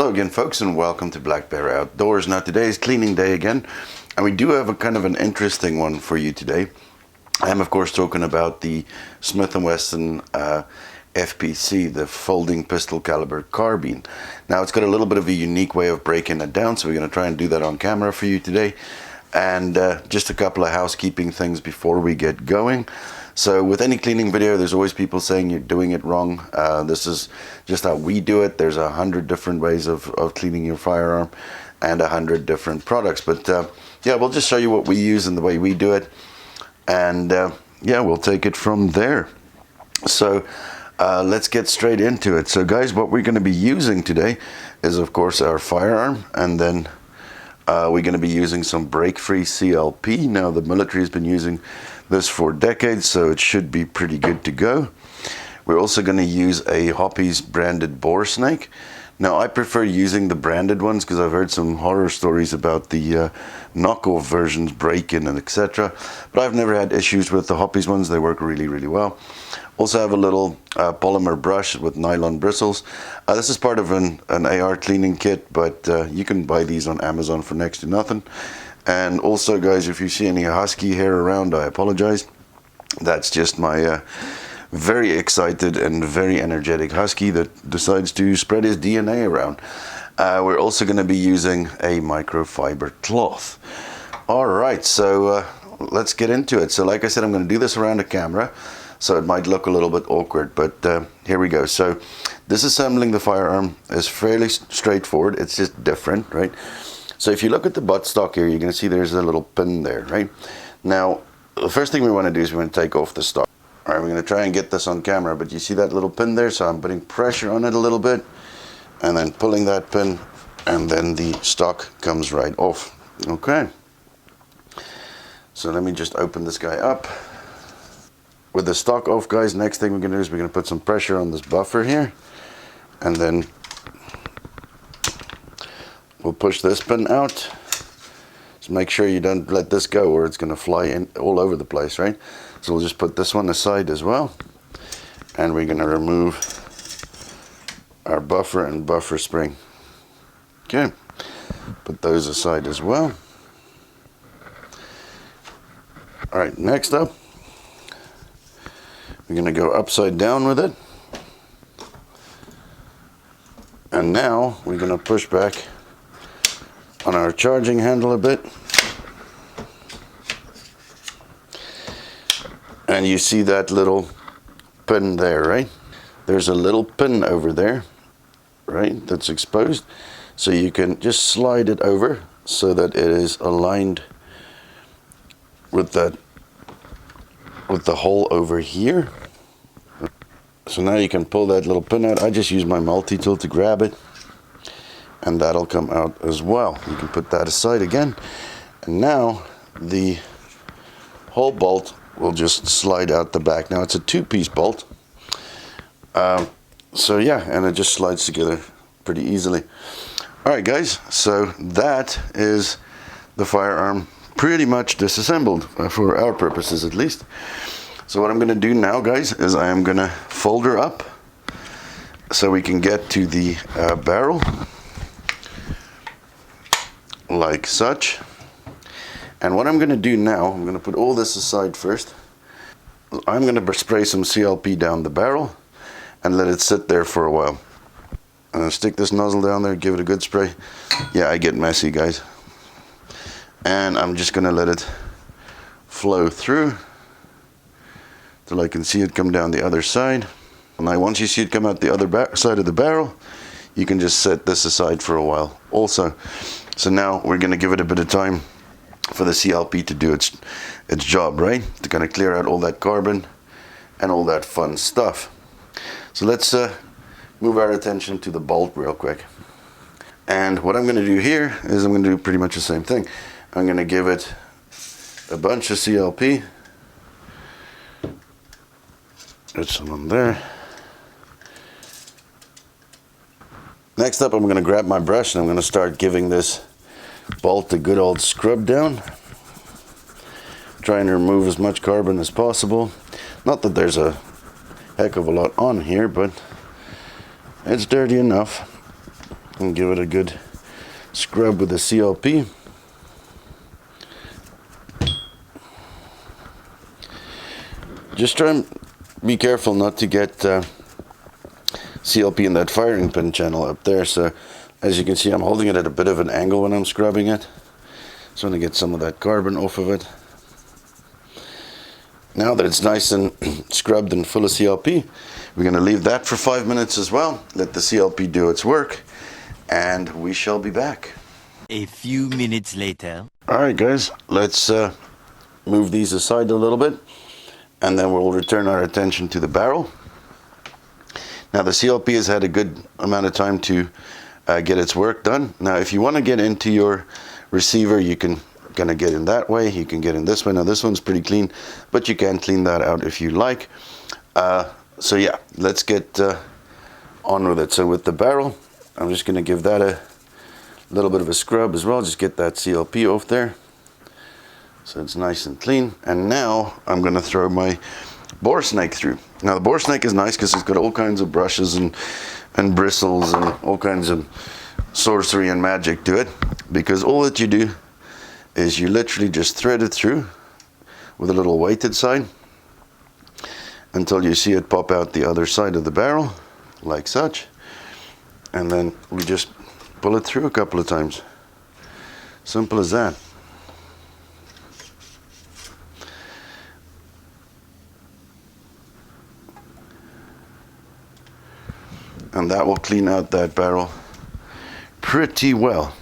Hello again, folks, and welcome to Black Bear Outdoors. Now today is cleaning day again, and we do have a kind of an interesting one for you today. I am of course talking about the Smith & Wesson FPC, the folding pistol caliber carbine. Now it's got a little bit of a unique way of breaking it down, so we're going to try and do that on camera for you today. And just a couple of housekeeping things before we get going. So with any cleaning video, there's always people saying you're doing it wrong. This is just how we do it. There's 100 different ways of cleaning your firearm and 100 different products. But yeah, we'll just show you what we use and the way we do it. And yeah, we'll take it from there. So let's get straight into it. So guys, what we're going to be using today is of course our firearm, and then we're going to be using some break-free CLP. Now the military has been using this for decades, so it should be pretty good to go. We're also going to use a Hoppe's branded bore snake. Now I prefer using the branded ones because I've heard some horror stories about the knockoff versions break-in and etc. But I've never had issues with the Hoppe's ones. They work really, really well. Also have a little polymer brush with nylon bristles. This is part of an AR cleaning kit, but you can buy these on Amazon for next to nothing. And also guys, if you see any husky hair around, I apologize. That's just my very excited and very energetic husky that decides to spread his DNA around. We're also going to be using a microfiber cloth. Alright, so let's get into it. So like I said, I'm going to do this around the camera, so it might look a little bit awkward, but here we go. So disassembling the firearm is fairly straightforward. It's just different, right? So if you look at the buttstock here, you're going to see there's a little pin there, right? Now, the first thing we want to do is we want to take off the stock. All right, we're going to try and get this on camera, but you see that little pin there? So I'm putting pressure on it a little bit, and then pulling that pin, and then the stock comes right off. Okay. So let me just open this guy up. With the stock off, guys, next thing we're going to do is we're going to put some pressure on this buffer here, and then we'll push this pin out. Just make sure you don't let this go or it's going to fly in all over the place, right? So we'll just put this one aside as well, and we're going to remove our buffer and buffer spring. Okay, put those aside as well. All right, next up, we're going to go upside down with it, and now we're going to push back on our charging handle a bit, and you see that little pin there, right? There's a little pin over there, right, that's exposed, so you can just slide it over so that it is aligned with that, with the hole over here. So now you can pull that little pin out. I just use my multi-tool to grab it, and that'll come out as well. You can put that aside again, and now the whole bolt will just slide out the back. Now it's a two-piece bolt, so yeah, and it just slides together pretty easily. All right guys, so that is the firearm pretty much disassembled, for our purposes at least. So what I'm going to do now, guys, is I am going to fold her up so we can get to the barrel like such. And what I'm going to do now, I'm going to put all this aside first. I'm going to spray some CLP down the barrel and let it sit there for a while. I'm going to stick this nozzle down there, give it a good spray. Yeah, I get messy, guys. And I'm just going to let it flow through till I can see it come down the other side. And now once you see it come out the other side of the barrel, you can just set this aside for a while also. So now we're going to give it a bit of time for the CLP to do its job, right? To kind of clear out all that carbon and all that fun stuff. So let's move our attention to the bolt real quick. And what I'm going to do here is I'm going to do pretty much the same thing. I'm going to give it a bunch of CLP. There's some on there. Next up, I'm going to grab my brush and I'm going to start giving this bolt a good old scrub down. Trying to remove as much carbon as possible. Not that there's a heck of a lot on here, but it's dirty enough. and give it a good scrub with the CLP. Just try and be careful not to get CLP in that firing pin channel up there. So as you can see, I'm holding it at a bit of an angle when I'm scrubbing it. So I'm going to get some of that carbon off of it. Now that it's nice and scrubbed and full of CLP, we're going to leave that for 5 minutes as well. Let the CLP do its work, and we shall be back. A few minutes later. Alright guys, let's move these aside a little bit, and then we'll return our attention to the barrel. Now the CLP has had a good amount of time to get its work done. Now if you want to get into your receiver, you can kind of get in that way, you can get in this way. Now this one's pretty clean, but you can clean that out if you like. So yeah, let's get on with it. So with the barrel, I'm just going to give that a little bit of a scrub as well, just get that CLP off there so it's nice and clean. And now I'm going to throw my bore snake through. Now the bore snake is nice because it's got all kinds of brushes and bristles and all kinds of sorcery and magic to it, because all that you do is you literally just thread it through with a little weighted side until you see it pop out the other side of the barrel like such, and then we just pull it through a couple of times. Simple as that. And that will clean out that barrel pretty well.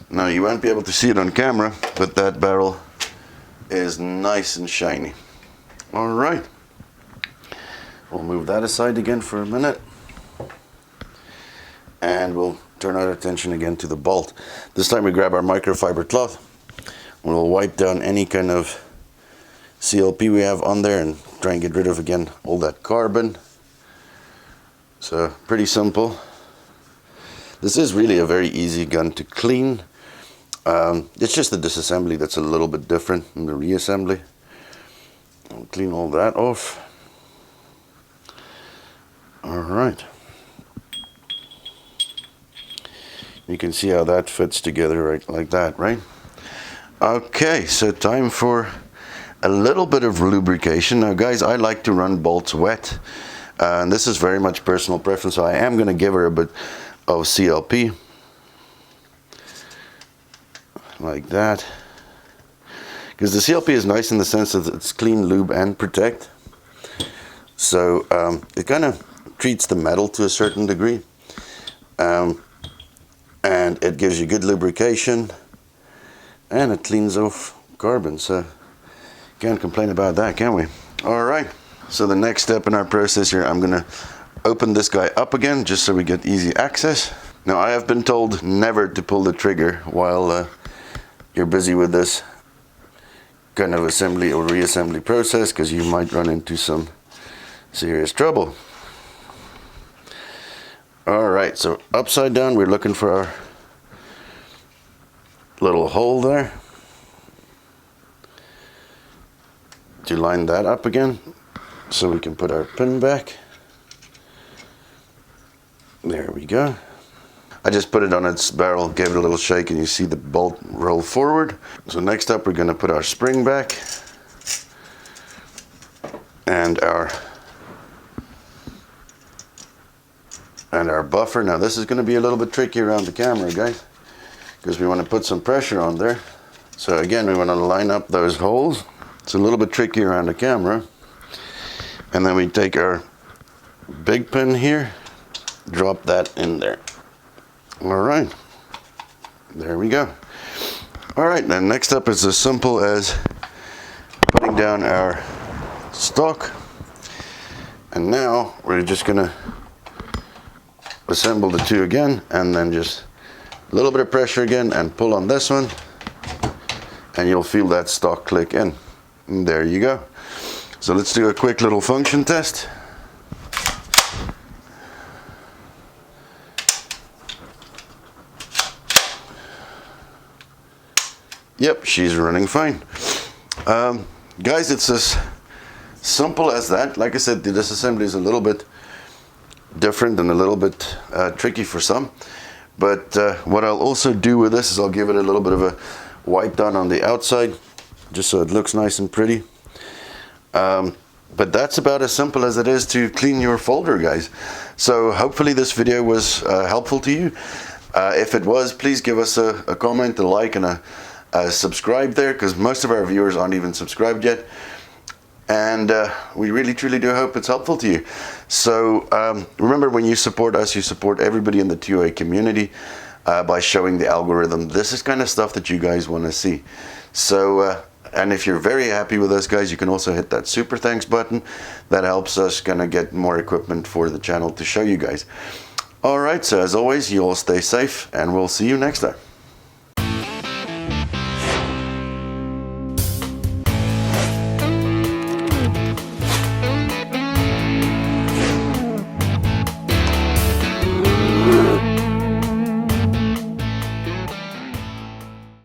Now you won't be able to see it on camera, but that barrel is nice and shiny. All right, we'll move that aside again for a minute, and we'll turn our attention again to the bolt. This time we grab our microfiber cloth. We'll wipe down any kind of CLP we have on there and try and get rid of again all that carbon. So pretty simple. This is really a very easy gun to clean. It's just the disassembly that's a little bit different than the reassembly. I'll clean all that off. All right. You can see how that fits together right like that, right? Okay, so time for a little bit of lubrication. Now guys, I like to run bolts wet, and this is very much personal preference, so I am going to give her a bit of CLP. Like that, because the CLP is nice in the sense that it's clean, lube and protect, so it kind of treats the metal to a certain degree, and it gives you good lubrication, and it cleans off carbon, so can't complain about that, can we? All right, so the next step in our process here, I'm gonna open this guy up again just so we get easy access. Now I have been told never to pull the trigger while you're busy with this kind of assembly or reassembly process, because you might run into some serious trouble. All right, so upside down, we're looking for our little hole there to line that up again so we can put our pin back. There we go. I just put it on its barrel, gave it a little shake, and you see the bolt roll forward. So next up, we're going to put our spring back and our buffer. Now this is going to be a little bit tricky around the camera, guys, because we want to put some pressure on there. So again, we want to line up those holes. It's a little bit tricky around the camera. And then we take our big pin here, drop that in there. All right, there we go. All right, then next up is as simple as putting down our stock. And now we're just gonna assemble the two again, and then just a little bit of pressure again and pull on this one, and you'll feel that stock click in. And there you go. So let's do a quick little function test. Yep, she's running fine. Guys, it's as simple as that. Like I said, the disassembly is a little bit different and a little bit tricky for some. But what I'll also do with this is I'll give it a little bit of a wipe down on the outside, just so it looks nice and pretty. But that's about as simple as it is to clean your folder, guys. So hopefully this video was helpful to you. If it was, please give us a comment, a like, and a subscribe there, because most of our viewers aren't even subscribed yet. And we really truly do hope it's helpful to you. So remember, when you support us, you support everybody in the 2A community by showing the algorithm this is kind of stuff that you guys want to see. So and if you're very happy with us, guys, you can also hit that super thanks button. That helps us kind of get more equipment for the channel to show you guys. All right, so as always, you all stay safe, and we'll see you next time.